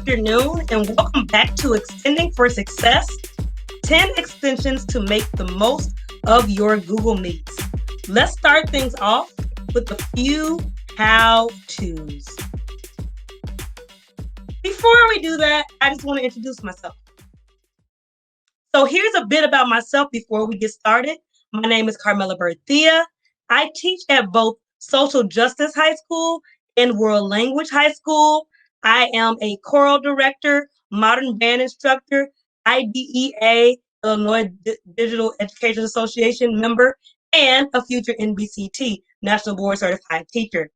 afternoon, and welcome back to Extending for Success 10 Extensions to Make the Most of Your Google Meets. Let's start things off with a few how to's. Before we do that, I just want to introduce myself. So here's a bit about myself before we get started. My name is Carmela Berthia. I teach at both Social Justice High School and World Language High School. I am a choral director, modern band instructor, IDEA, Illinois Digital Education Association member, and a future NBCT, National Board Certified Teacher.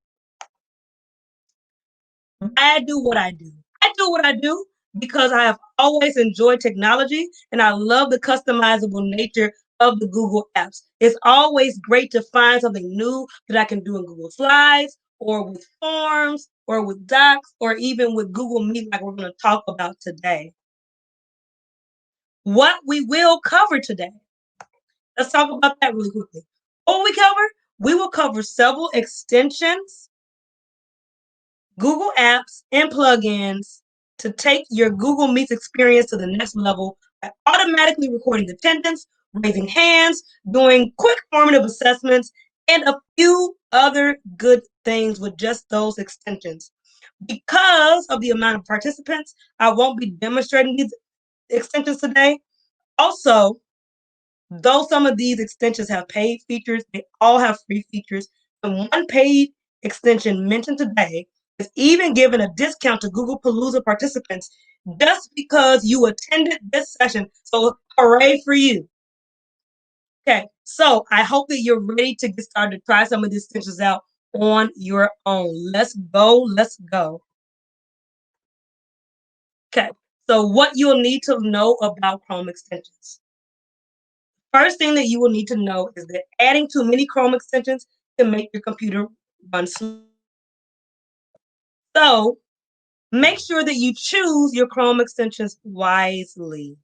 I do what I do. I do what I do because I have always enjoyed technology and I love the customizable nature of the Google apps. It's always great to find something new that I can do in Google Slides or with Forms or with Docs or even with Google Meet like we're going to talk about today. What we will cover today. Let's talk about that really quickly. What will we cover? We will cover several extensions, Google apps, and plugins to take your Google Meets experience to the next level by automatically recording attendance, raising hands, doing quick formative assessments, and a few other good things with just those extensions. Because of the amount of participants, I won't be demonstrating these extensions today. Also, though some of these extensions have paid features, they all have free features. And one paid extension mentioned today is even given a discount to Google Palooza participants just because you attended this session. So hooray for you. Okay, so I hope that you're ready to get started to try some of these extensions out on your own. Let's go, let's go. Okay, so what you'll need to know about Chrome extensions. First thing that you will need to know is that adding too many Chrome extensions can make your computer run slow. So make sure that you choose your Chrome extensions wisely.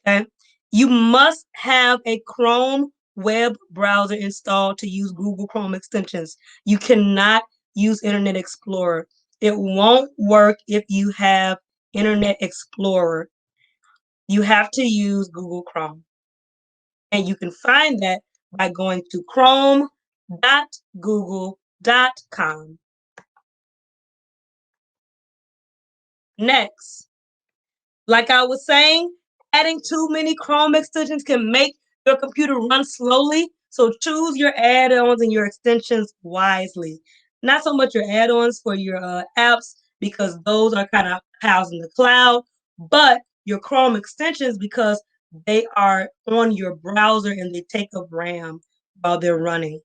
Okay. You must have a Chrome web browser installed to use Google Chrome extensions. You cannot use Internet Explorer. It won't work if you have Internet Explorer. You have to use Google Chrome. And you can find that by going to chrome.google.com. Next, like I was saying, adding too many Chrome extensions can make your computer run slowly. So choose your add-ons and your extensions wisely. Not so much your add-ons for your apps because those are kind of housed in the cloud, but your Chrome extensions because they are on your browser and they take up RAM while they're running.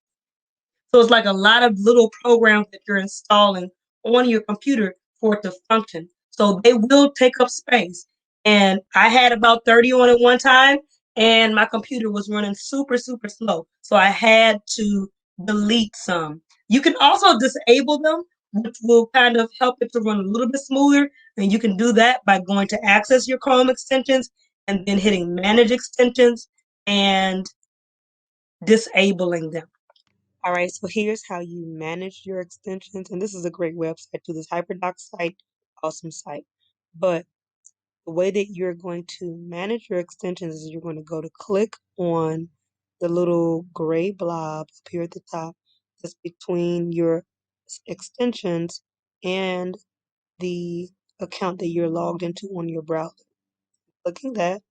So it's like a lot of little programs that you're installing on your computer for it to function. So they will take up space. And I had about 30 on at one time, and my computer was running super, super slow. So I had to delete some. You can also disable them, which will kind of help it to run a little bit smoother. And you can do that by going to access your Chrome extensions and then hitting manage extensions and disabling them. All right, so here's how you manage your extensions. And this is a great website too, this HyperDoc site, awesome site. But the way that you're going to manage your extensions is you're going to go to click on the little gray blob up here at the top that's between your extensions and the account that you're logged into on your browser. Clicking that,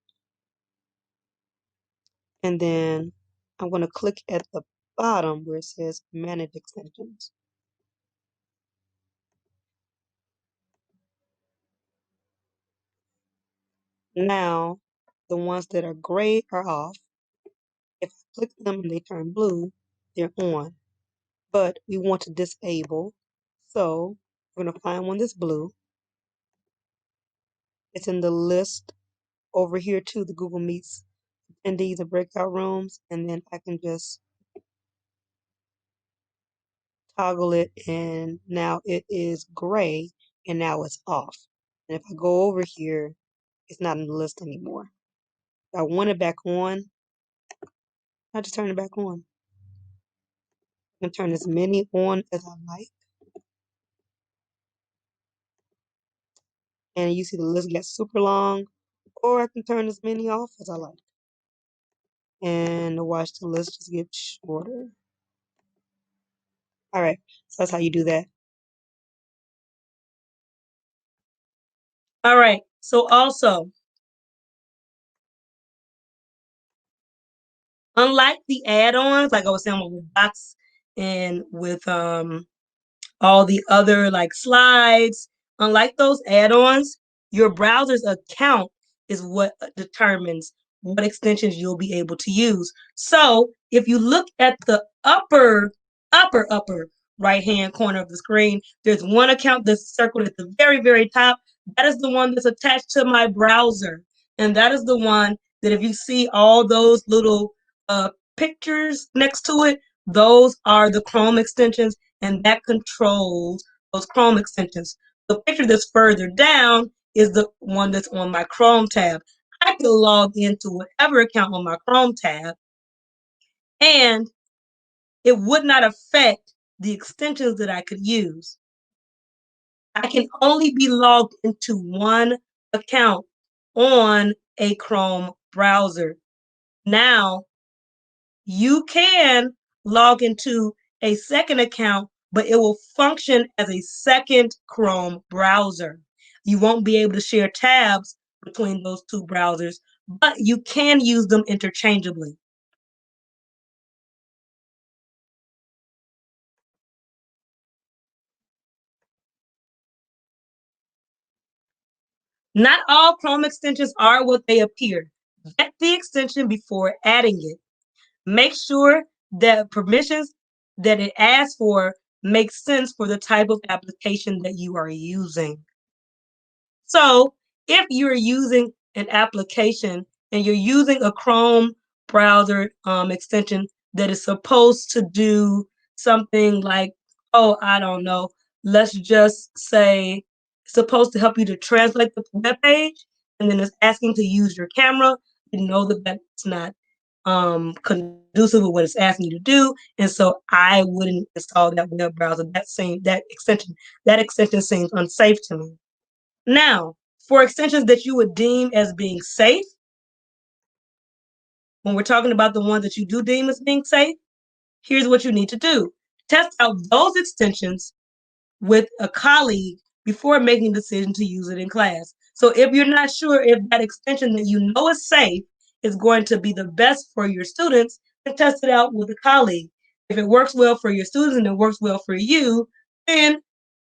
and then I'm going to click at the bottom where it says manage extensions. Now, the ones that are gray are off. If I click them and they turn blue, they're on. But we want to disable. So we're going to find one that's blue. It's in the list over here too, the Google Meets attendees and breakout rooms. And then I can just toggle it and now it is gray and now it's off. And if I go over here, it's not in the list anymore. If I want it back on, I just turn it back on. I can turn as many on as I like. and you see the list gets super long, or I can turn as many off as I like. And watch the list just get shorter. All right, so that's how you do that. All right, so also, unlike the add-ons, like I was saying with Box and with all the other like slides, unlike those add-ons, your browser's account is what determines what extensions you'll be able to use. So if you look at the upper right hand corner of the screen, there's one account that's circled at the very top. That is the one that's attached to my browser. And that is the one that if you see all those little pictures next to it, those are the Chrome extensions, and that controls those Chrome extensions. The picture that's further down is the one that's on my Chrome tab. I can log into whatever account on my Chrome tab, and it would not affect the extensions that I could use. I can only be logged into one account on a Chrome browser. Now, you can log into a second account, but it will function as a second Chrome browser. You won't be able to share tabs between those two browsers, but you can use them interchangeably. Not all Chrome extensions are what they appear. Vet the extension before adding it. Make sure that permissions that it asks for make sense for the type of application that you are using. So if you're using an application and you're using a Chrome browser extension that is supposed to do something like, oh, I don't know, let's just say it's supposed to help you to translate the web page, and then it's asking to use your camera, you know that that's not conducive with what it's asking you to do. And so I wouldn't install that web browser. That extension seems unsafe to me. Now, for extensions that you would deem as being safe, when we're talking about the ones that you do deem as being safe, here's what you need to do. Test out those extensions with a colleague before making a decision to use it in class. So if you're not sure if that extension that you know is safe is going to be the best for your students, then test it out with a colleague. If it works well for your students and it works well for you, then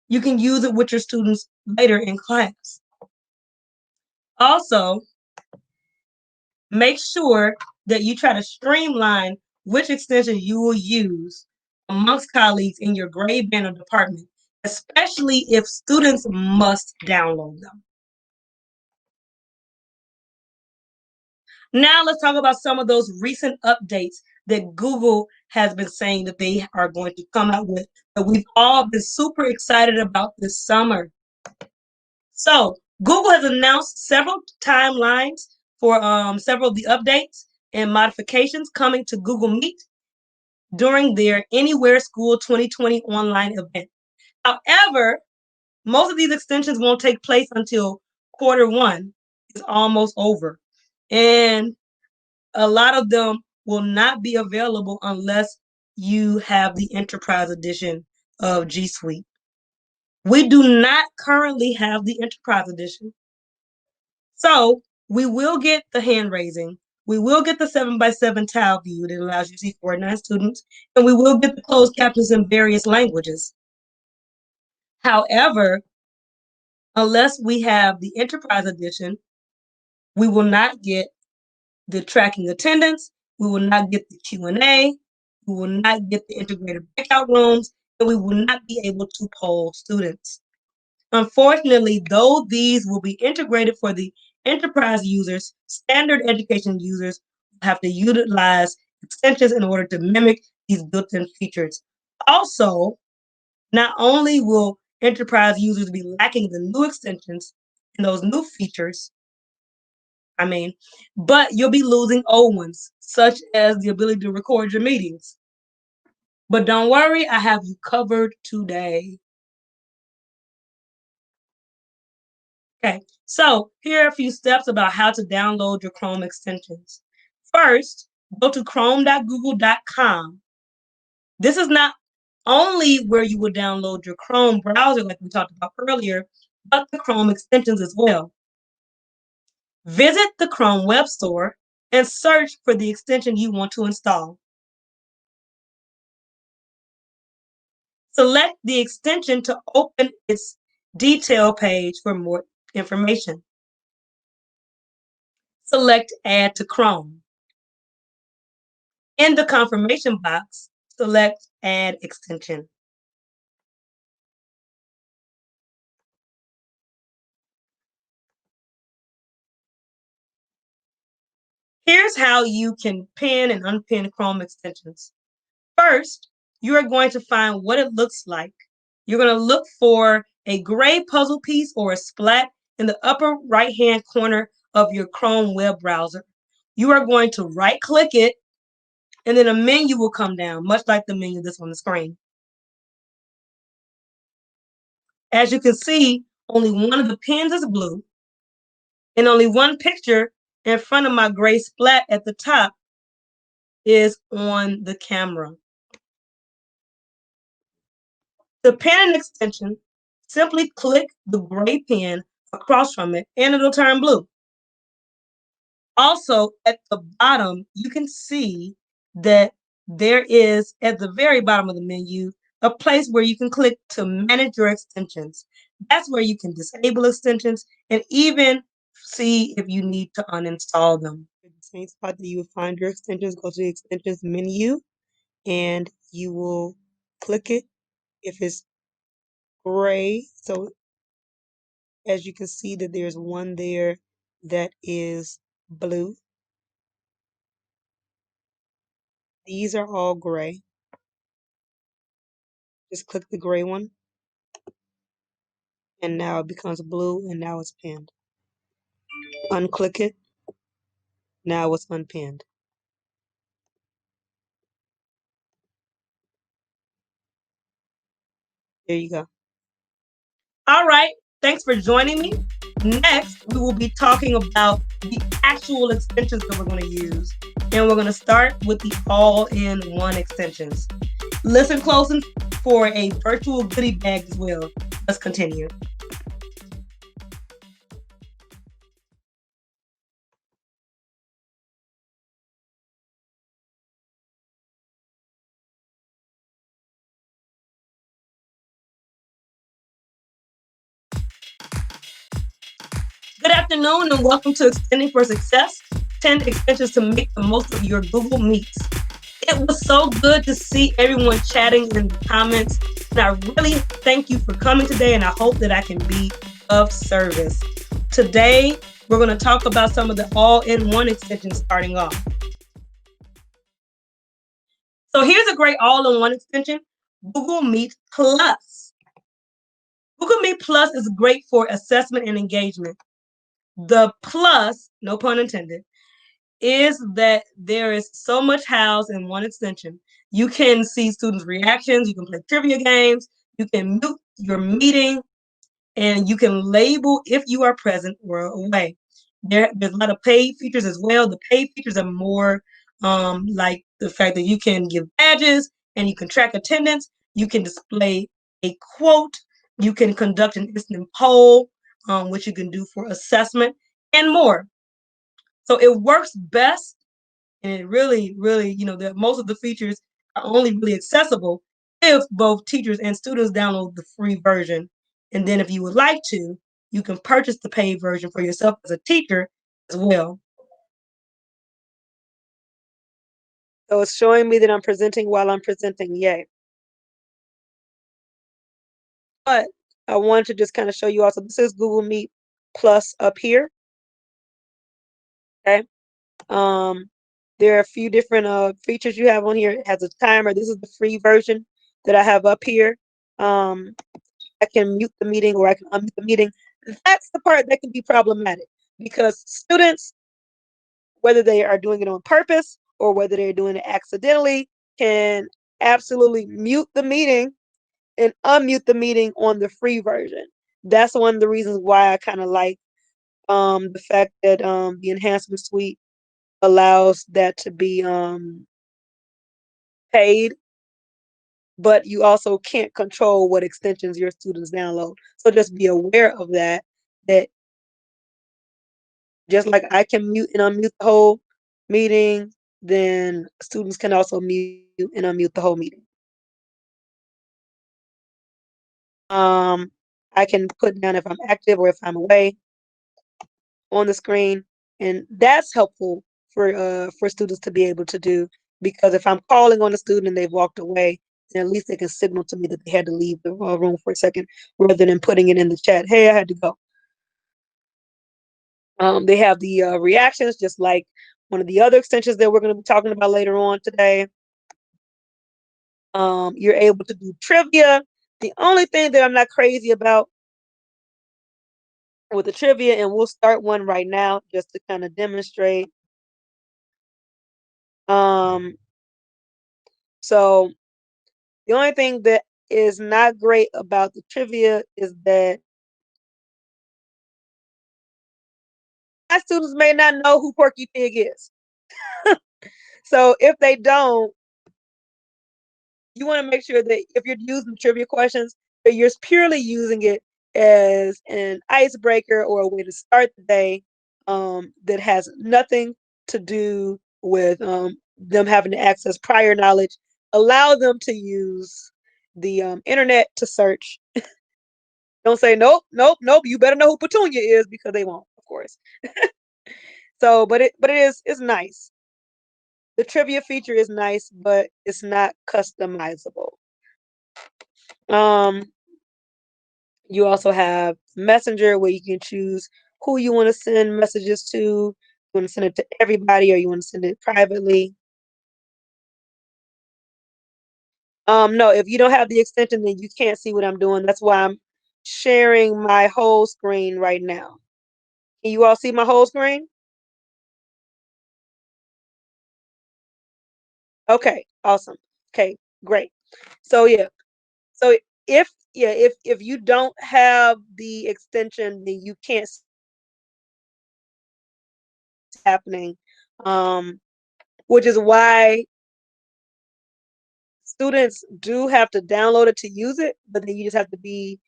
you can use it with your students later in class. Also, make sure that you try to streamline which extension you will use amongst colleagues in your grade band or department, especially if students must download them. Now let's talk about some of those recent updates that Google has been saying that they are going to come out with, that we've all been super excited about this summer. So Google has announced several timelines for several of the updates and modifications coming to Google Meet during their Anywhere School 2020 online event. However, most of these extensions won't take place until Q1 is almost over. And a lot of them will not be available unless you have the Enterprise Edition of G Suite. We do not currently have the Enterprise Edition. So we will get the hand raising. We will get the 7x7 tile view that allows you to see 49 students, and we will get the closed captions in various languages. However, unless we have the Enterprise Edition, we will not get the tracking attendance, we will not get the Q&A, we will not get the integrated breakout rooms, and we will not be able to poll students. Unfortunately, though these will be integrated for the enterprise users, standard education users have to utilize extensions in order to mimic these built-in features. Also, not only will enterprise users be lacking the new extensions and those new features, but you'll be losing old ones, such as the ability to record your meetings. But don't worry, I have you covered today. Okay, so here are a few steps about how to download your Chrome extensions. First, go to chrome.google.com. This is not only where you will download your Chrome browser, like we talked about earlier, but the Chrome extensions as well. Visit the Chrome Web Store and search for the extension you want to install. Select the extension to open its detail page for more information. Select Add to Chrome. In the confirmation box, select Add Extension. Here's how you can pin and unpin Chrome extensions. First, you are going to find what it looks like. You're going to look for a gray puzzle piece or a splat in the upper right-hand corner of your Chrome web browser. You are going to right-click it, and then a menu will come down, much like the menu that's on the screen. As you can see, only one of the pins is blue, and only one picture in front of my gray splat at the top is on the camera. To pin an extension, simply click the gray pin across from it and it'll turn blue. Also, at the bottom, you can see that there is, at the very bottom of the menu, a place where you can click to manage your extensions. That's where you can disable extensions and even see if you need to uninstall them. At the same spot that you would find your extensions, go to the extensions menu and you will click it if it's gray. So as you can see that there's one there that is blue. These are all gray. Just click the gray one and now it becomes blue and now it's pinned. Unclick it. Now it's unpinned. There you go. All right. Thanks for joining me. Next, we will be talking about the actual extensions that we're going to use. And we're going to start with the all-in-one extensions. Listen close for a virtual goodie bag as well. Let's continue. Good afternoon and welcome to Extending for Success, 10 extensions to make the most of your Google Meets. It was so good to see everyone chatting in the comments, and I really thank you for coming today, and I hope that I can be of service. Today, we're going to talk about some of the all-in-one extensions starting off. So here's a great all-in-one extension, Google Meet Plus. Google Meet Plus is great for assessment and engagement. The plus, no pun intended, is that there is so much housed in one extension. You can see students' reactions, you can play trivia games, you can mute your meeting, and you can label if you are present or away. There's a lot of paid features as well. The paid features are more like the fact that you can give badges and you can track attendance, you can display a quote, you can conduct an instant poll, which you can do for assessment, and more. So it works best, and it really, most of the features are only really accessible if both teachers and students download the free version. And then if you would like to, you can purchase the paid version for yourself as a teacher as well. So it's showing me that I'm presenting while I'm presenting. Yay. But I wanted to just kind of show you also, this is Google Meet Plus up here. Okay. There are a few different features you have on here. It has a timer. This is the free version that I have up here. I can mute the meeting or I can unmute the meeting. That's the part that can be problematic because students, whether they are doing it on purpose or whether they're doing it accidentally, can absolutely mute the meeting and unmute the meeting on the free version. that's one of the reasons why I kind of like the fact that the enhancement suite allows that to be paid, but you also can't control what extensions your students download. So just be aware of that, that just like I can mute and unmute the whole meeting, then students can also mute and unmute the whole meeting. Um, I can put down if I'm active or if I'm away on the screen, and that's helpful for students to be able to do, because if I'm calling on a student and they've walked away, then at least they can signal to me that they had to leave the room for a second, rather than putting it in the chat, hey, I had to go. They have the reactions, just like one of the other extensions that we're going to be talking about later on today. You're able to do trivia. The only thing that I'm not crazy about with the trivia, and we'll start one right now just to kind of demonstrate. So the only thing that is not great about the trivia is that my students may not know who Porky Pig is. So if they don't, you want to make sure that if you're using trivia questions, that you're purely using it as an icebreaker or a way to start the day, that has nothing to do with them having to access prior knowledge. Allow them to use the internet to search. Don't say, nope, nope, nope, you better know who Petunia is, because they won't, of course. So, it's nice. The trivia feature is nice, but it's not customizable. Um, you also have Messenger, where you can choose who you want to send messages to. You want to send it to everybody, or you want to send it privately. No, if you don't have the extension, then you can't see what I'm doing. That's why I'm sharing my whole screen right now. Can you all see my whole screen? Okay, awesome. Okay, great. So yeah, so if you don't have the extension, then you can't see what's happening. Um, which is why students do have to download it to use it, but then you just have to be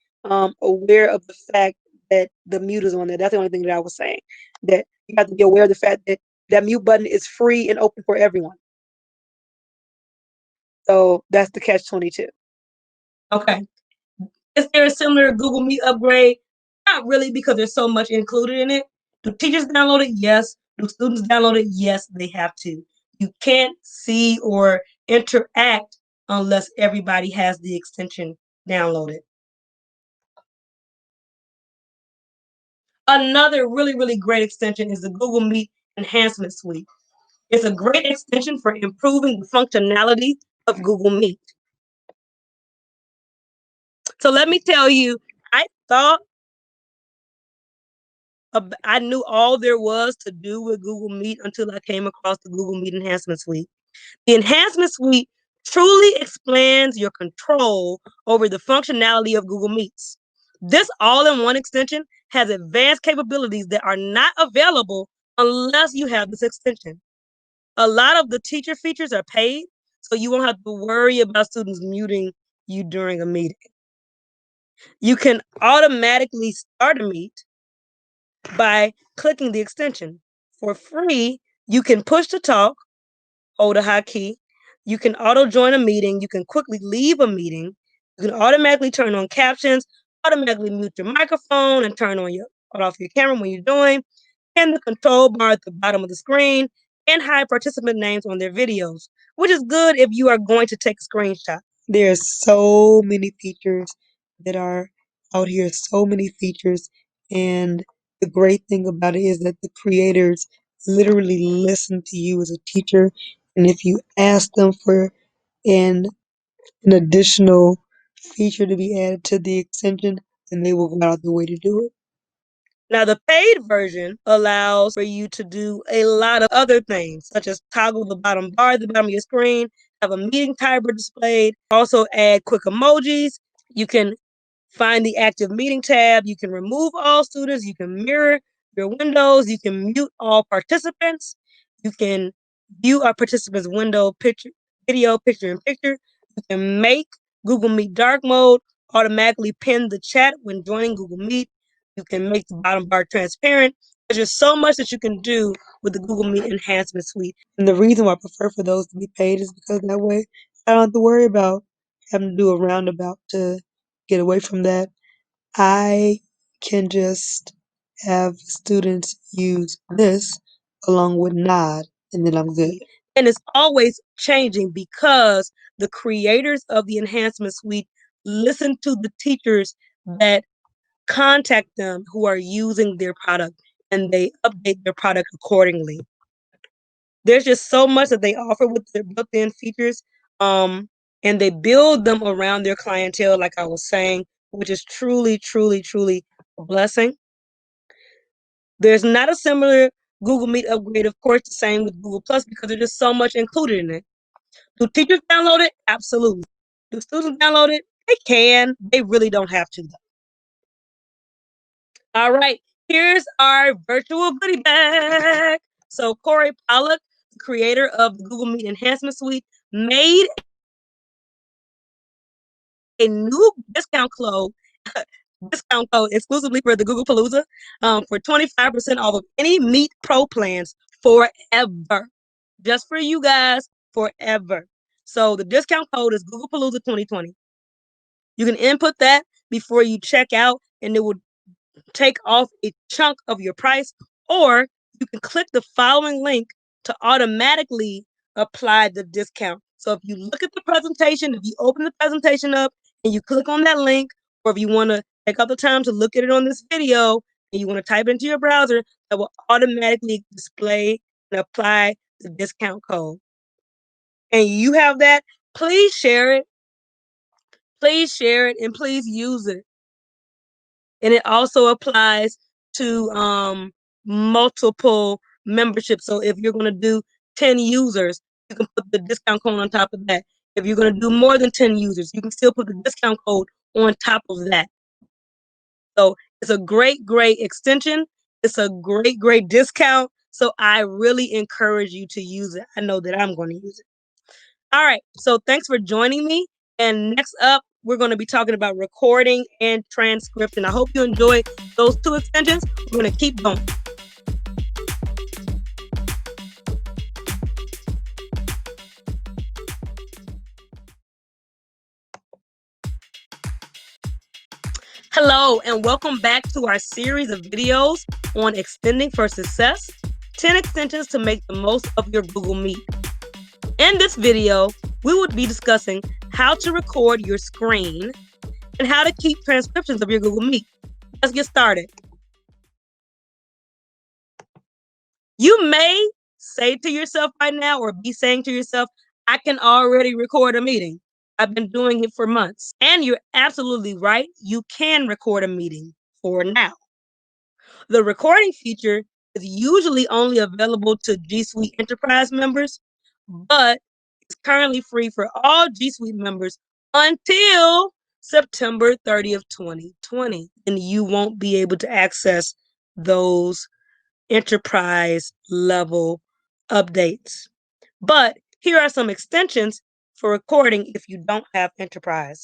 aware of the fact that the mute is on there. That's the only thing that I was saying. That you have to be aware of the fact that that mute button is free and open for everyone. So that's the catch-22. Okay. Is there a similar Google Meet upgrade? Not really, because there's so much included in it. Do teachers download it? Yes. Do students download it? Yes, they have to. You can't see or interact unless everybody has the extension downloaded. Another really, really great extension is the Google Meet Enhancement Suite. It's a great extension for improving the functionality of Google Meet. So let me tell you, I thought I knew all there was to do with Google Meet until I came across the Google Meet Enhancement Suite. The Enhancement Suite truly expands your control over the functionality of Google Meets. This all-in-one extension has advanced capabilities that are not available unless you have this extension. A lot of the teacher features are paid, so you won't have to worry about students muting you during a meeting. You can automatically start a meet by clicking the extension. For free, you can push to talk, hold a hotkey. You can auto join a meeting. You can quickly leave a meeting. You can automatically turn on captions, automatically mute your microphone and turn off your camera when you're doing, and the control bar at the bottom of the screen, and hide participant names on their videos, which is good if you are going to take a screenshot. There's so many features that are out here, so many features. And the great thing about it is that the creators literally listen to you as a teacher. And if you ask them for an, an additional feature to be added to the extension, then they will go out of the way to do it. Now, the paid version allows for you to do a lot of other things, such as toggle the bottom bar at the bottom of your screen, have a meeting timer displayed, also add quick emojis. You can Find the active meeting tab. You can remove all students. You can mirror your windows. You can mute all participants. You can view a participant's window, picture, video, picture in picture. You can make Google Meet dark mode, automatically pin the chat when joining Google Meet. You can make the bottom bar transparent. There's just so much that you can do with the Google Meet Enhancement Suite. And the reason why I prefer for those to be paid is because that way I don't have to worry about having to do a roundabout to get away from that. I can just have students use this along with Nod, and then I'm good. And it's always changing because the creators of the enhancement suite listen to the teachers that contact them who are using their product, and they update their product accordingly. There's just so much that they offer with their built-in features, and they build them around their clientele, like I was saying, which is truly, truly, truly a blessing. There's not a similar Google Meet upgrade, of course, the same with Google Plus, because there's just so much included in it. Do teachers download it? Absolutely. Do students download it? They can. They really don't have to, though. All right, here's our virtual goodie bag. So Corey Pollock, the creator of the Google Meet Enhancement Suite, made a new discount code exclusively for the Google Palooza for 25% off of any Meet Pro plans forever. Just for you guys, forever. So the discount code is Google Palooza 2020. You can input that before you check out, and it will take off a chunk of your price, or you can click the following link to automatically apply the discount. So if you look at the presentation, if you open the presentation up and you click on that link, or if you want to take out the time to look at it on this video and you want to type it into your browser, that will automatically display and apply the discount code. And you have that, please share it. Please share it and please use it. And it also applies to multiple memberships. So if you're going to do 10 users, you can put the discount code on top of that. If you're going to do more than 10 users, you can still put the discount code on top of that. So it's a great, great extension. It's a great, great discount. So I really encourage you to use it. I know that I'm going to use it. All right. So thanks for joining me. And next up, we're going to be talking about recording and transcription. I hope you enjoyed those two extensions. We're going to keep going. Hello, and welcome back to our series of videos on extending for success, 10 extensions to make the most of your Google Meet. In this video, we will be discussing how to record your screen and how to keep transcriptions of your Google Meet. Let's get started. You may say to yourself right now, or be saying to yourself, I can already record a meeting. I've been doing it for months. And you're absolutely right. You can record a meeting for now. The recording feature is usually only available to G Suite Enterprise members, but it's currently free for all G Suite members until September 30th, 2020. And you won't be able to access those enterprise level updates. But here are some extensions for recording if you don't have enterprise.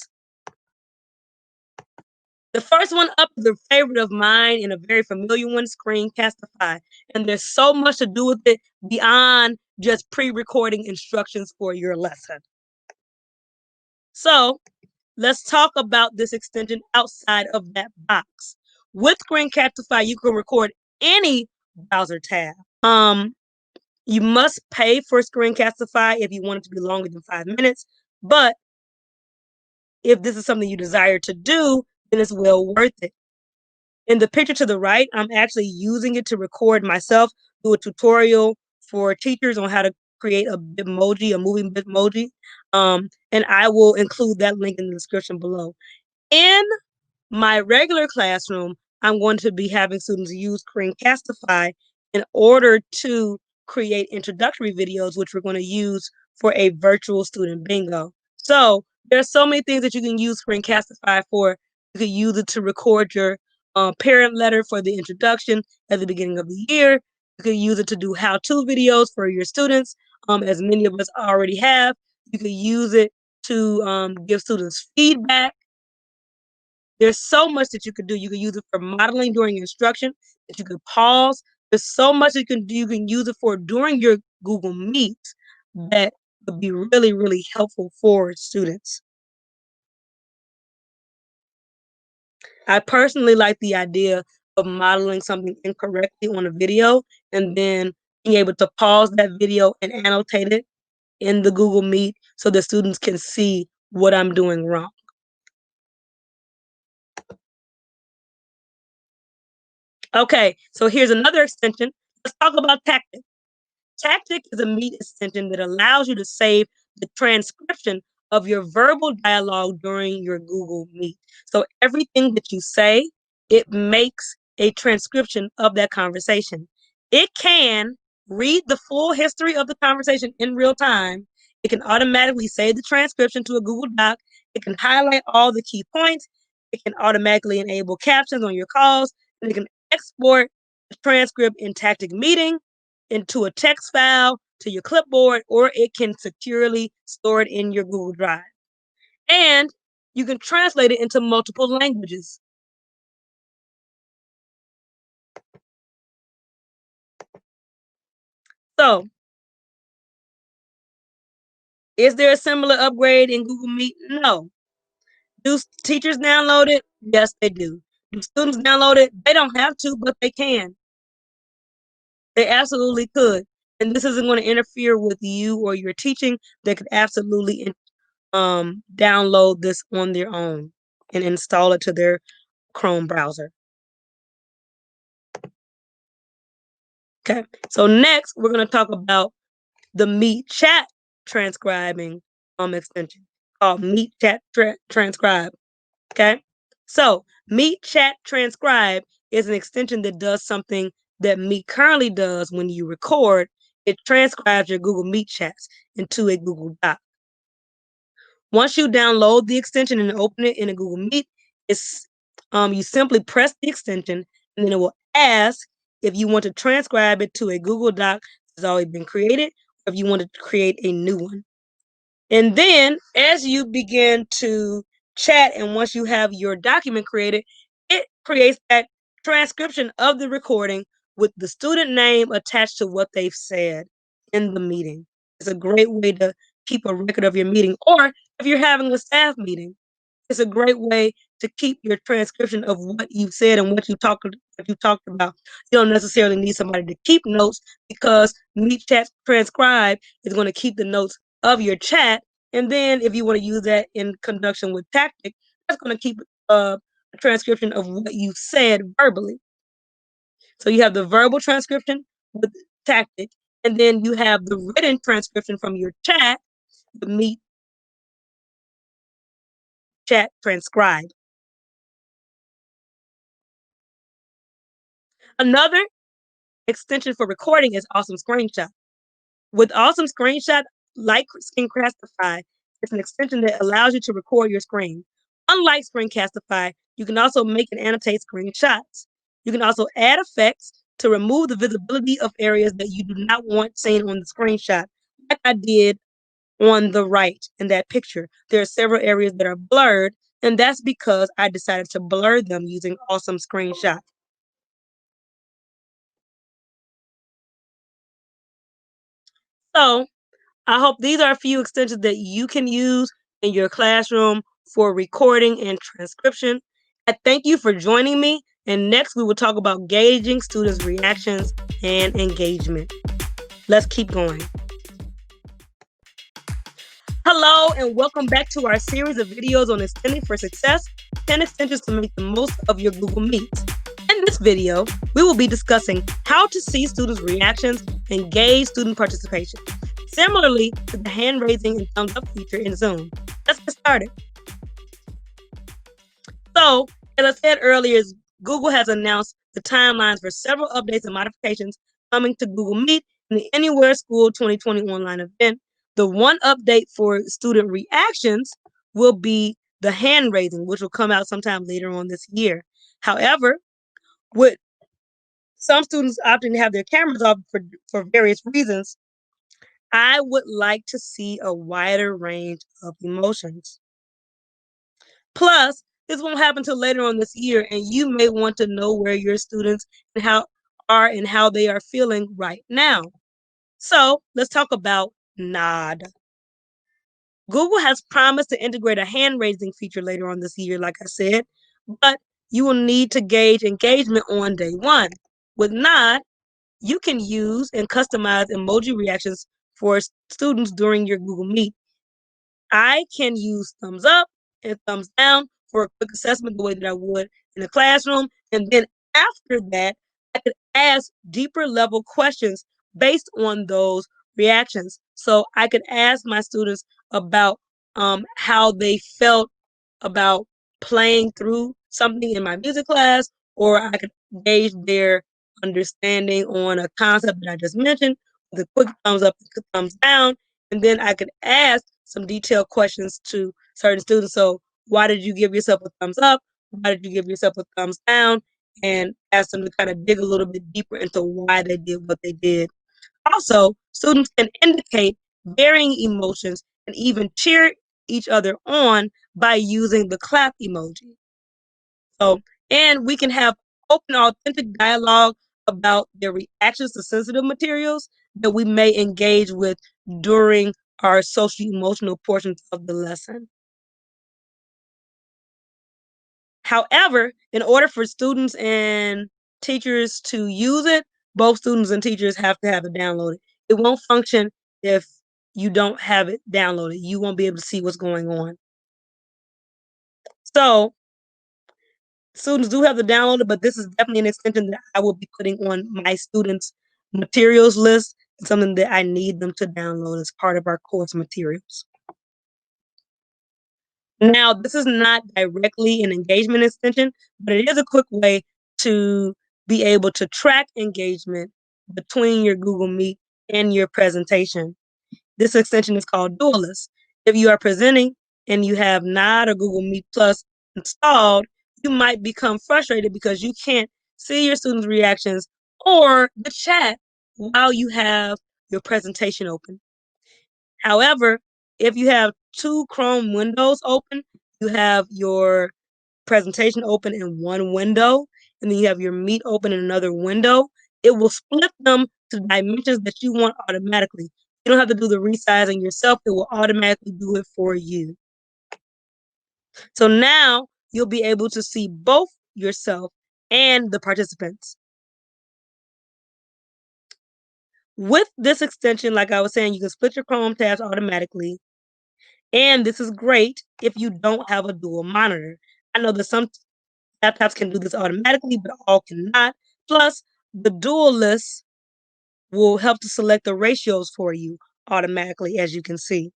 The first one up is a favorite of mine and a very familiar one, Screencastify. And there's so much to do with it beyond just pre-recording instructions for your lesson. So let's talk about this extension outside of that box. With Screencastify, you can record any browser tab. You must pay for Screencastify if you want it to be longer than 5 minutes. But if this is something you desire to do, then it's well worth it. In the picture to the right, I'm actually using it to record myself, do a tutorial for teachers on how to create a Bitmoji, a moving Bitmoji. And I will include that link in the description below. In my regular classroom, I'm going to be having students use Screencastify in order to create introductory videos, which we're going to use for a virtual student bingo. So there's so many things that you can use Screencastify for You could use it to record your parent letter for the introduction at the beginning of the year. You could use it to do how-to videos for your students, as many of us already have. You could use it to give students feedback. There's so much that you could do. You could use it for modeling during instruction, that you could pause. There's so much you can do. You can use it for during your Google Meets that would be really, really helpful for students. I personally like the idea of modeling something incorrectly on a video and then being able to pause that video and annotate it in the Google Meet so the students can see what I'm doing wrong. Okay, so here's another extension. Let's talk about tactics. Tactic is a Meet extension that allows you to save the transcription of your verbal dialogue during your Google Meet. So everything that you say, it makes a transcription of that conversation. It can read the full history of the conversation in real time. It can automatically save the transcription to a Google Doc. It can highlight all the key points. It can automatically enable captions on your calls. And it can export the transcript in Tactic Meeting into a text file to your clipboard, or it can securely store it in your Google Drive. And you can translate it into multiple languages. So, is there a similar upgrade in Google Meet? No. Do teachers download it? Yes, they do. Do students download it? They don't have to, but they can. They absolutely could. And this isn't going to interfere with you or your teaching. They could absolutely download this on their own and install it to their Chrome browser. Okay, so next we're going to talk about the Meet Chat transcribing extension called Meet Chat Transcribe. Okay, so Meet Chat Transcribe is an extension that does something that Meet currently does when you record. It transcribes your Google Meet chats into a Google Doc. Once you download the extension and open it in a Google Meet, it's you simply press the extension and then it will ask if you want to transcribe it to a Google Doc that's already been created, or if you want to create a new one. And then as you begin to chat and once you have your document created, it creates that transcription of the recording with the student name attached to what they've said in the meeting. It's a great way to keep a record of your meeting. Or if you're having a staff meeting, it's a great way to keep your transcription of what you said and what you talked about. You don't necessarily need somebody to keep notes because Meet Chat Transcribe is going to keep the notes of your chat. And then if you want to use that in conjunction with Tactic, that's going to keep a transcription of what you said verbally. So you have the verbal transcription with Tactic, and then you have the written transcription from your chat, the Meet Chat Transcribe. Another extension for recording is Awesome Screenshot. With Awesome Screenshot, like Screencastify, it's an extension that allows you to record your screen. Unlike Screencastify, you can also make and annotate screenshots. You can also add effects to remove the visibility of areas that you do not want seen on the screenshot, like I did on the right in that picture. There are several areas that are blurred, and that's because I decided to blur them using Awesome Screenshot. So I hope these are a few extensions that you can use in your classroom for recording and transcription. I thank you for joining me. And next, we will talk about gauging students' reactions and engagement. Let's keep going. Hello, and welcome back to our series of videos on extending for success, 10 extensions to make the most of your Google Meets. In this video, we will be discussing how to see students' reactions and gauge student participation, similarly to the hand raising and thumbs up feature in Zoom. Let's get started. So, as I said earlier, Google has announced the timelines for several updates and modifications coming to Google Meet in the Anywhere School 2020 online event. The one update for student reactions will be the hand raising, which will come out sometime later on this year. However, with some students opting to have their cameras off for various reasons, I would like to see a wider range of emotions. Plus, this won't happen until later on this year, and you may want to know where your students and how they are feeling right now. So let's talk about nod. Google has promised to integrate a hand raising feature later on this year, like I said, but you will need to gauge engagement on day one. With nod, you can use and customize emoji reactions for students during your Google Meet. I can use thumbs up and thumbs down for a quick assessment the way that I would in a classroom. And then after that, I could ask deeper level questions based on those reactions. So I could ask my students about how they felt about playing through something in my music class, or I could gauge their understanding on a concept that I just mentioned with a quick thumbs up and thumbs down. And then I could ask some detailed questions to certain students. So, why did you give yourself a thumbs up? Why did you give yourself a thumbs down? And ask them to kind of dig a little bit deeper into why they did what they did. Also, students can indicate varying emotions and even cheer each other on by using the clap emoji. So, and we can have open, authentic dialogue about their reactions to sensitive materials that we may engage with during our social emotional portions of the lesson. However, in order for students and teachers to use it, both students and teachers have to have it downloaded. It won't function if you don't have it downloaded. You won't be able to see what's going on. So, students do have to download it, but this is definitely an extension that I will be putting on my students' materials list. It's something that I need them to download as part of our course materials. Now, this is not directly an engagement extension, but it is a quick way to be able to track engagement between your Google Meet and your presentation. This extension is called Dualist. If you are presenting and you have Nod or Google Meet Plus installed, you might become frustrated because you can't see your students' reactions or the chat while you have your presentation open. However, if you have two Chrome windows open, you have your presentation open in one window, and then you have your Meet open in another window, it will split them to dimensions that you want automatically. You don't have to do the resizing yourself. It will automatically do it for you. So now you'll be able to see both yourself and the participants. With this extension, like I was saying, you can split your Chrome tabs automatically. And this is great if you don't have a dual monitor. I know that some laptops can do this automatically, but all cannot. Plus, the dual list will help to select the ratios for you automatically, as you can see.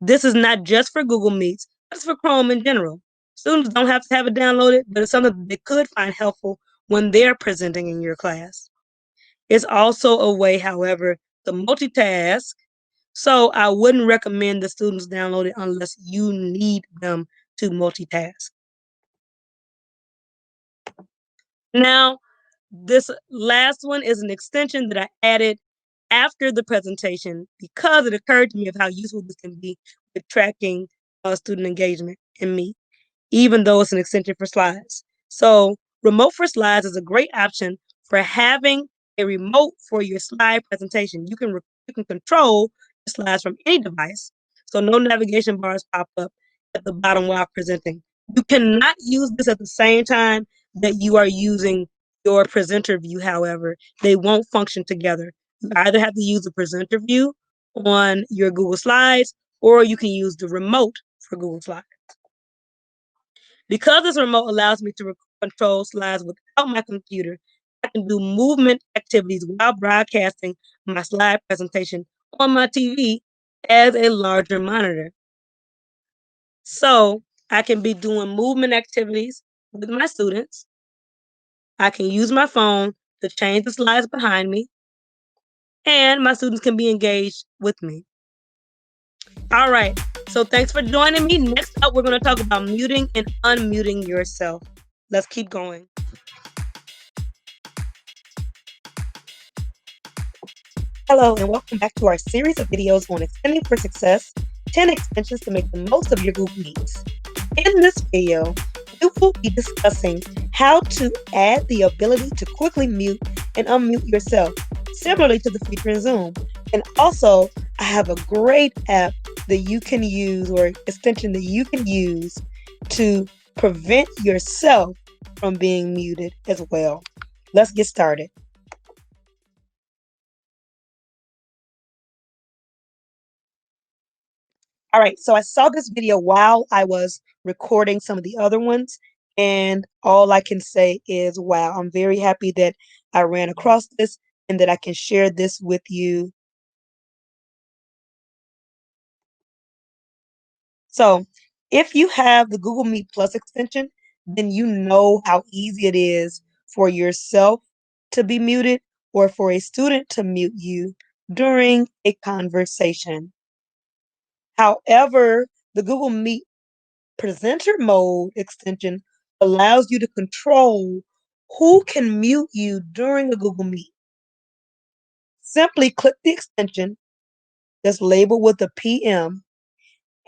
This is not just for Google Meets, it's for Chrome in general. Students don't have to have it downloaded, but it's something they could find helpful when they're presenting in your class. It's also a way, however, to multitask. So I wouldn't recommend the students download it unless you need them to multitask. Now, this last one is an extension that I added after the presentation because it occurred to me of how useful this can be with tracking student engagement in Meet, even though it's an extension for slides. So remote for slides is a great option for having a remote for your slide presentation. You can control the slides from any device, so no navigation bars pop up at the bottom while presenting. You cannot use this at the same time that you are using your presenter view, however. They won't function together. You either have to use the presenter view on your Google Slides, or you can use the remote for Google Slides. Because this remote allows me to control slides without my computer, I can do movement activities while broadcasting my slide presentation on my TV as a larger monitor. So I can be doing movement activities with my students. I can use my phone to change the slides behind me, and my students can be engaged with me. All right, So thanks for joining me. Next up, we're going to talk about muting and unmuting yourself. Let's keep going. Hello, and welcome back to our series of videos on extending for success, 10 extensions to make the most of your Google Meets. In this video, we will be discussing how to add the ability to quickly mute and unmute yourself, similarly to the feature in Zoom. And also, I have a great app that you can use, or extension that you can use to prevent yourself from being muted as well. Let's get started. All right, so I saw this video while I was recording some of the other ones, and all I can say is, wow, I'm very happy that I ran across this and that I can share this with you. So if you have the Google Meet Plus extension, then you know how easy it is for yourself to be muted or for a student to mute you during a conversation. However, the Google Meet Presenter Mode extension allows you to control who can mute you during a Google Meet. Simply click the extension that's labeled with a PM,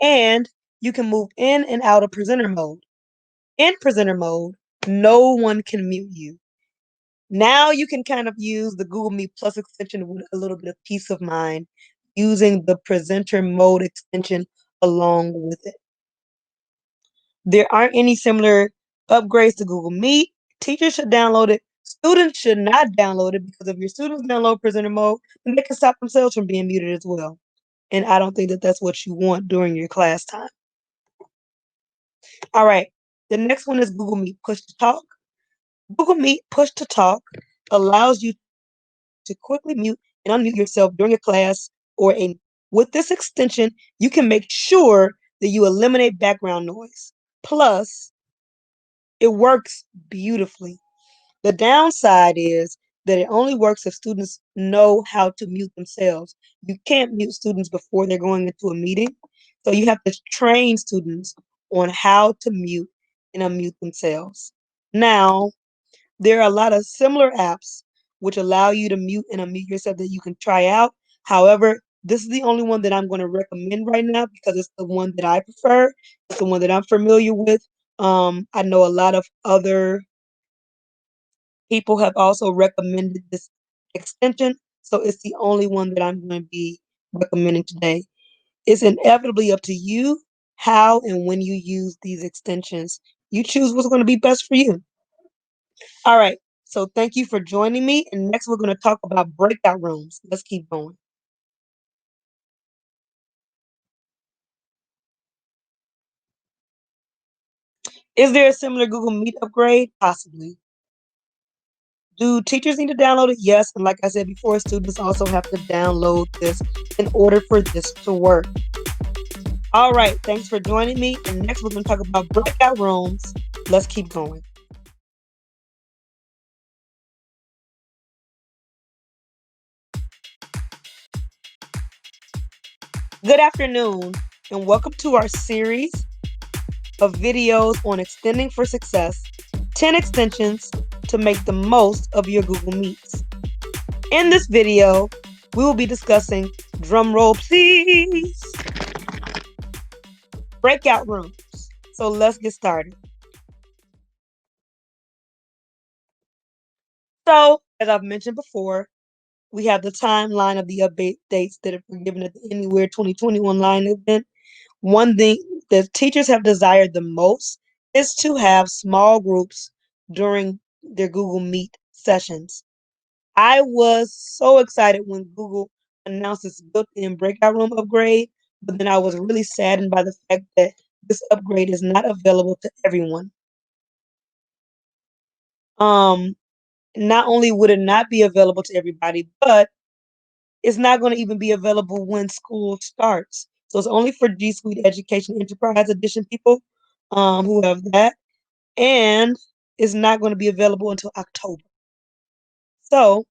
and you can move in and out of presenter mode. In presenter mode, no one can mute you. Now you can kind of use the Google Meet Plus extension with a little bit of peace of mind using the presenter mode extension along with it. There aren't any similar upgrades to Google Meet. Teachers should download it. Students should not download it, because if your students download presenter mode, then they can stop themselves from being muted as well. And I don't think that that's what you want during your class time. All right. The next one is Google Meet Push to Talk. Google Meet Push to Talk allows you to quickly mute and unmute yourself during a class or a. With this extension, you can make sure that you eliminate background noise. Plus, it works beautifully. The downside is that it only works if students know how to mute themselves. You can't mute students before they're going into a meeting. So you have to train students on how to mute and unmute themselves. Now, there are a lot of similar apps which allow you to mute and unmute yourself that you can try out. However, this is the only one that I'm going to recommend right now because it's the one that I prefer. It's the one that I'm familiar with. I know a lot of other people have also recommended this extension, so it's the only one that I'm going to be recommending today. It's inevitably up to you how and when you use these extensions. You choose what's going to be best for you. All right, so thank you for joining me, and next we're going to talk about breakout rooms. Let's keep going. Is there a similar Google Meet upgrade? Possibly. Do teachers need to download it? Yes, and like I said before, students also have to download this in order for this to work. All right, thanks for joining me. And next, we're going to talk about breakout rooms. Let's keep going. Good afternoon, and welcome to our series of videos on extending for success, 10 extensions to make the most of your Google Meets. In this video, we will be discussing, drum roll please, breakout rooms. So let's get started. So, as I've mentioned before, we have the timeline of the updates that were given at the Anywhere 2021 line event. One thing that teachers have desired the most is to have small groups during their Google Meet sessions. I was so excited when Google announced this built-in breakout room upgrade, but then I was really saddened by the fact that this upgrade is not available to everyone. Not only would it not be available to everybody, but it's not going to even be available when school starts. So it's only for G Suite Education Enterprise Edition people who have that. And it's not going to be available until October. So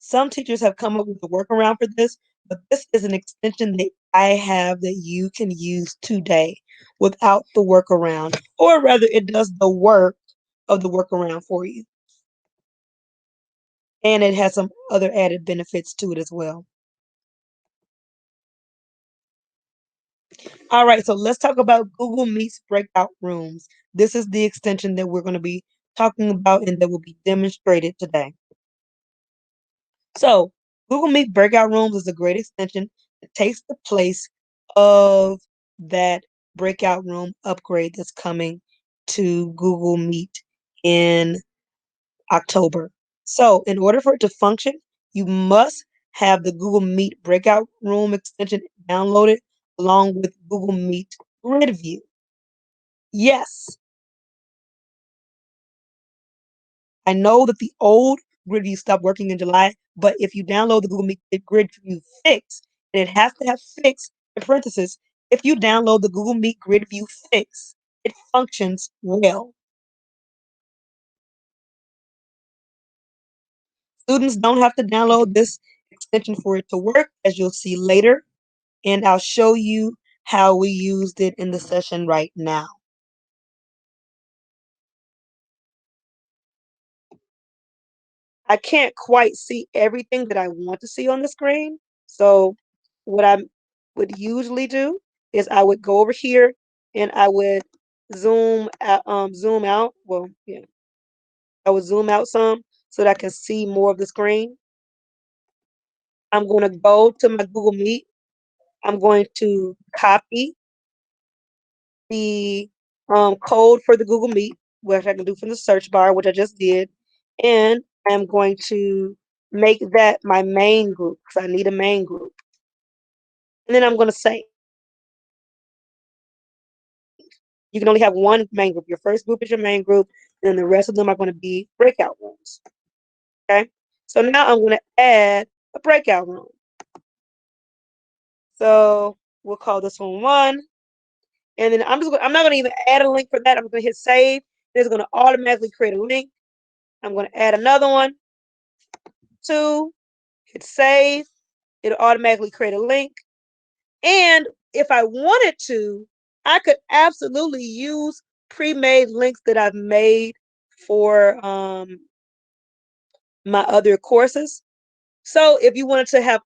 some teachers have come up with a workaround for this, but this is an extension that I have that you can use today without the workaround, or rather, it does the work of the workaround for you. And it has some other added benefits to it as well. All right, so let's talk about Google Meet's breakout rooms. This is the extension that we're going to be talking about and that will be demonstrated today. So, Google Meet breakout rooms is a great extension that takes the place of that breakout room upgrade that's coming to Google Meet in October. So, in order for it to function, you must have the Google Meet breakout room extension downloaded along with Google Meet Grid View. Yes, I know that the old Grid View stopped working in July, but if you download the Google Meet Grid View Fix, and it has to have fix in parentheses, if you download the Google Meet Grid View Fix, it functions well. Students don't have to download this extension for it to work, as you'll see later, and I'll show you how we used it in the session right now. I can't quite see everything that I want to see on the screen. So what I would usually do is I would go over here and I would zoom out. Well, yeah, I would zoom out some so that I can see more of the screen. I'm going to go to my Google Meet. I'm going to copy the code for the Google Meet, which I can do from the search bar, which I just did. And I'm going to make that my main group because I need a main group. And then I'm going to save. You can only have one main group. Your first group is your main group, and then the rest of them are going to be breakout rooms. Okay. So now I'm going to add a breakout room. So we'll call this one 1. And then I'm not going to even add a link for that. I'm going to hit save. It's going to automatically create a link. I'm going to add another one. 2, hit save. It'll automatically create a link. And if I wanted to, I could absolutely use pre-made links that I've made for my other courses. So if you wanted to have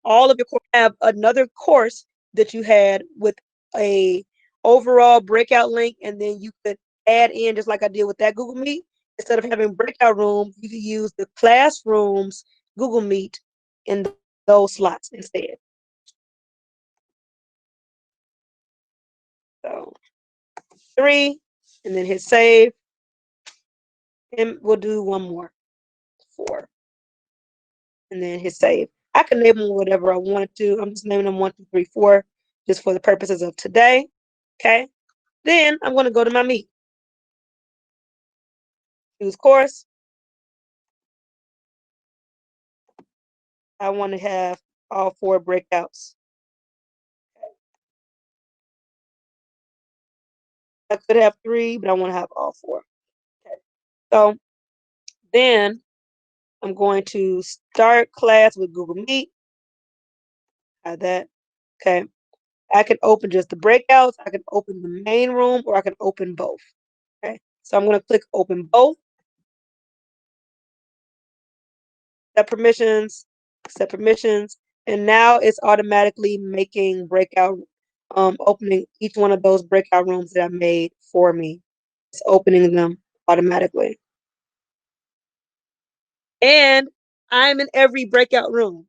all of your course, have another course that you had with a overall breakout link, and then you could add in, just like I did with that Google Meet, instead of having breakout rooms, you could use the classrooms Google Meet in those slots instead. So 3, and then hit save. And we'll do one more, 4, and then hit save. I can name them whatever I wanted to. I'm just naming them 1, 2, 3, 4, just for the purposes of today. Okay. Then I'm going to go to my Meet. Choose course. I want to have all 4 breakouts. I could have 3, but I want to have all 4. Okay. So then I'm going to start class with Google Meet. Have that. Okay. I can open just the breakouts. I can open the main room, or I can open both. Okay. So I'm going to click open both. Set permissions, set permissions, and now it's automatically making breakout, opening each one of those breakout rooms that I made for me. It's opening them automatically. And I'm in every breakout room.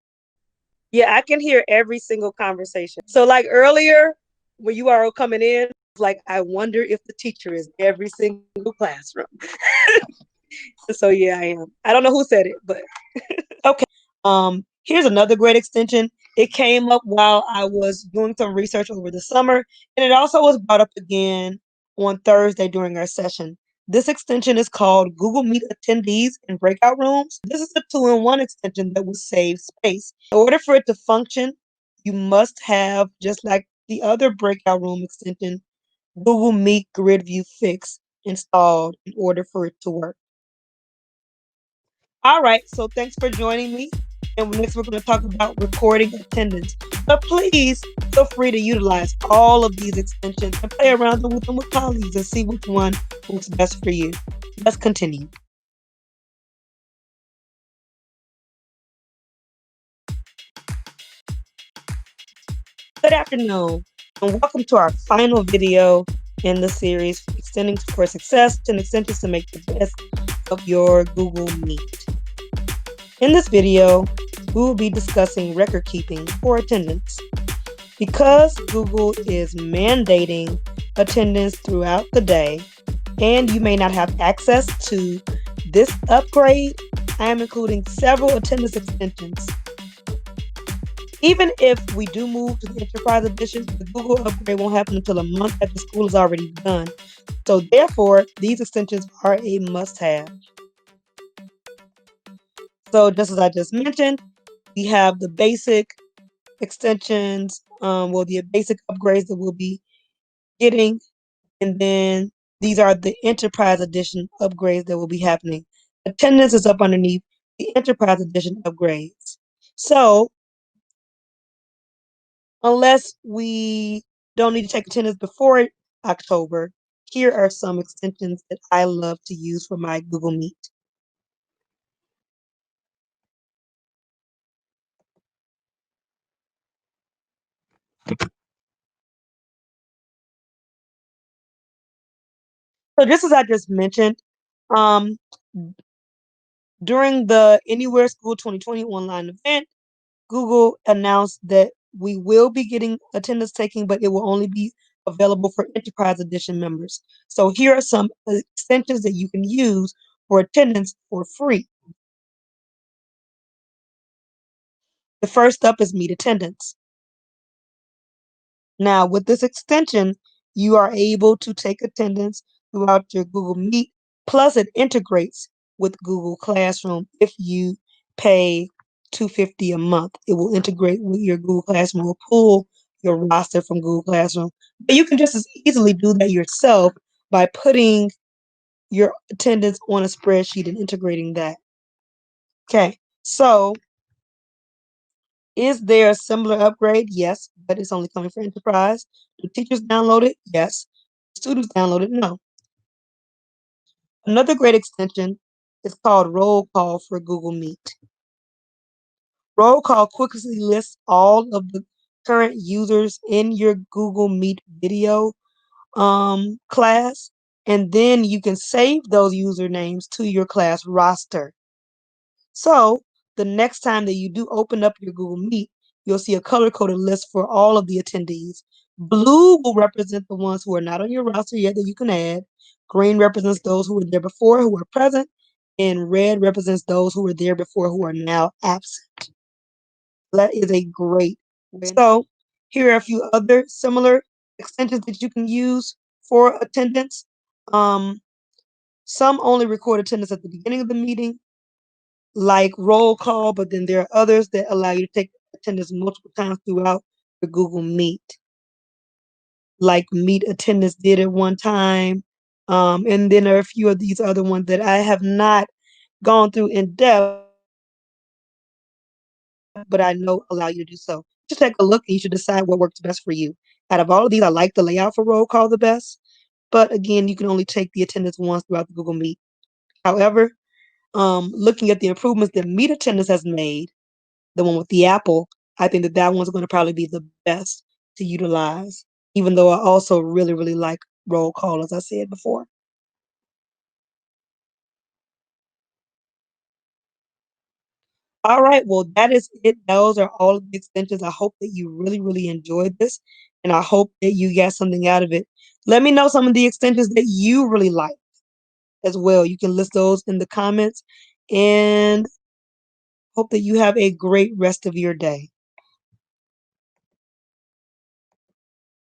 Yeah, I can hear every single conversation. So like earlier, when you are coming in, like, I wonder if the teacher is in every single classroom. So yeah, I am. I don't know who said it, but okay. Here's another great extension. It came up while I was doing some research over the summer, and it also was brought up again on Thursday during our session. This extension is called Google Meet Attendees in Breakout Rooms. This is a 2-in-1 extension that will save space. In order for it to function, you must have, just like the other breakout room extension, Google Meet Grid View Fix installed in order for it to work. All right, so thanks for joining me. And next, we're going to talk about recording attendance. But please feel free to utilize all of these extensions and play around with them with colleagues and see which one works best for you. Let's continue. Good afternoon, and welcome to our final video in the series, Extending for Success and Extensions to Make the Best of Your Google Meet. In this video, we will be discussing record keeping for attendance. Because Google is mandating attendance throughout the day, and you may not have access to this upgrade, I am including several attendance extensions. Even if we do move to the Enterprise Edition, the Google upgrade won't happen until a month after school is already done. So therefore, these extensions are a must-have. So just as I just mentioned, we have the basic extensions, the basic upgrades that we'll be getting, and then these are the Enterprise Edition upgrades that will be happening. Attendance is up underneath the Enterprise Edition upgrades. So unless we don't need to take attendance before October, here are some extensions that I love to use for my Google Meet. So just as I just mentioned, um, during the Anywhere School 2020 online event, Google announced that we will be getting attendance taking, but it will only be available for Enterprise Edition members. So here are some extensions that you can use for attendance for free. The first up is Meet Attendance. Now, with this extension, you are able to take attendance throughout your Google Meet, plus it integrates with Google Classroom if you pay $250 a month. It will integrate with your Google Classroom, will pull your roster from Google Classroom. But you can just as easily do that yourself by putting your attendance on a spreadsheet and integrating that. Okay, so is there a similar upgrade? Yes, but it's only coming for Enterprise. Do teachers download it? Yes. Students download it? No. Another great extension is called Roll Call for Google Meet. Roll Call quickly lists all of the current users in your Google Meet video class, and then you can save those usernames to your class roster. So the next time that you do open up your Google Meet, you'll see a color-coded list for all of the attendees. Blue will represent the ones who are not on your roster yet that you can add. Green represents those who were there before who are present. And red represents those who were there before who are now absent. That is a great way. So here are a few other similar extensions that you can use for attendance. Some only record attendance at the beginning of the meeting, like roll call, but then there are others that allow you to take attendance multiple times throughout the Google Meet, like Meet Attendance did at one time. And then there are a few of these other ones that I have not gone through in depth, but I know allow you to do so. Just take a look and you should decide what works best for you. Out of all of these, I like the layout for roll call the best, but again, you can only take the attendance once throughout the Google Meet. However, looking at the improvements that Meet Attendance has made, the one with the apple, I think that that one's going to probably be the best to utilize, even though I also really, really like roll call, as I said before. All right, well, that is it. Those are all of the extensions. I hope that you really, really enjoyed this, and I hope that you got something out of it. Let me know some of the extensions that you really like as well. You can list those in the comments, and hope that you have a great rest of your day.